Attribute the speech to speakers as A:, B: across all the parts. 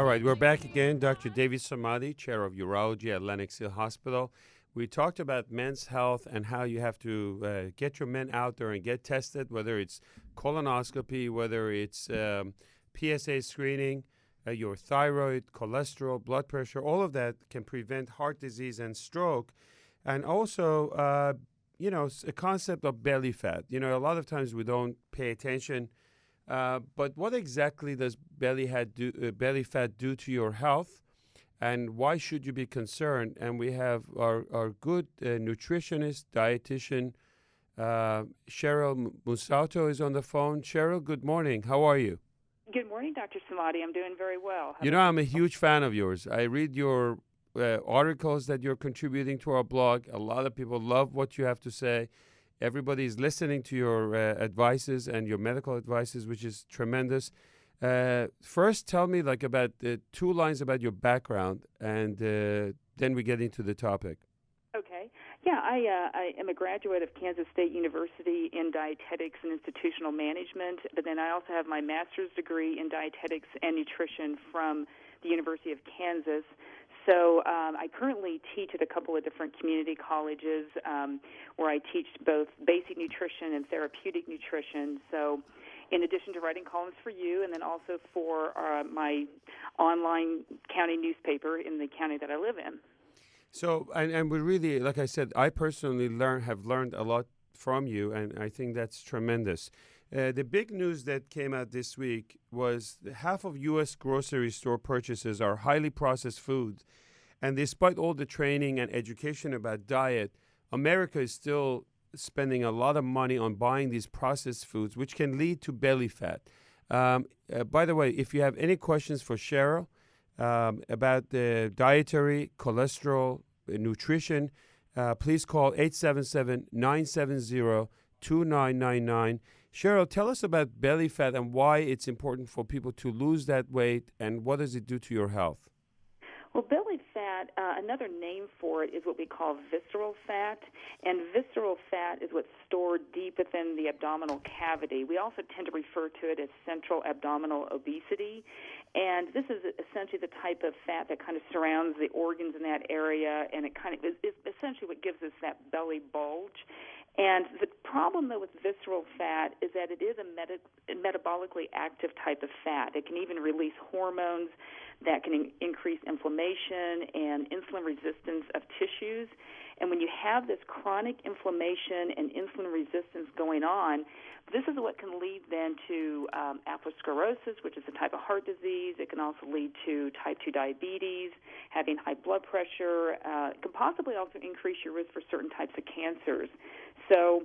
A: right, we're back again. Dr. David Samadi, Chair of Urology at Lenox Hill Hospital. We talked about men's health and how you have to get your men out there and get tested, whether it's colonoscopy, whether it's PSA screening, your thyroid, cholesterol, blood pressure, all of that can prevent heart disease and stroke. And also, a concept of belly fat. A lot of times we don't pay attention. But what exactly does belly fat do to your health, and why should you be concerned? And we have our good nutritionist, dietitian, Cheryl Mussatto is on the phone. Cheryl, good morning. How are you?
B: Good morning, Dr. Samadi. I'm doing very well.
A: I'm a huge fan of yours. I read your articles that you're contributing to our blog. A lot of people love what you have to say. Everybody is listening to your advices and your medical advices, which is tremendous. First, tell me about 2 lines about your background, and then we get into the topic.
B: Okay. Yeah, I am a graduate of Kansas State University in dietetics and institutional management, but then I also have my master's degree in dietetics and nutrition from the University of Kansas. So I currently teach at a couple of different community colleges where I teach both basic nutrition and therapeutic nutrition. So in addition to writing columns for you and then also for my online county newspaper in the county that I live in.
A: So, and we really, like I said, I personally have learned a lot from you, and I think that's tremendous. The big news that came out this week was half of U.S. grocery store purchases are highly processed foods. And despite all the training and education about diet, America is still spending a lot of money on buying these processed foods, which can lead to belly fat. By the way, if you have any questions for Cheryl about the dietary, cholesterol, nutrition, please call 877-970-2999. Cheryl, tell us about belly fat and why it's important for people to lose that weight, and what does it do to your health?
B: Well, belly fat, another name for it is what we call visceral fat, and visceral fat is what's stored deep within the abdominal cavity. We also tend to refer to it as central abdominal obesity, and this is essentially the type of fat that kind of surrounds the organs in that area, and it kind of is essentially what gives us that belly bulge. And the problem, though, with visceral fat is that it is a metabolically active type of fat. It can even release hormones that can increase inflammation and insulin resistance of tissues. And when you have this chronic inflammation and insulin resistance going on, this is what can lead then to atherosclerosis, which is a type of heart disease. It can also lead to type 2 diabetes, having high blood pressure. It can possibly also increase your risk for certain types of cancers. So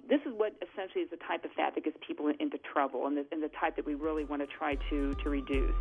B: this is what essentially is the type of fat that gets people into trouble, and the type that we really want to try to reduce.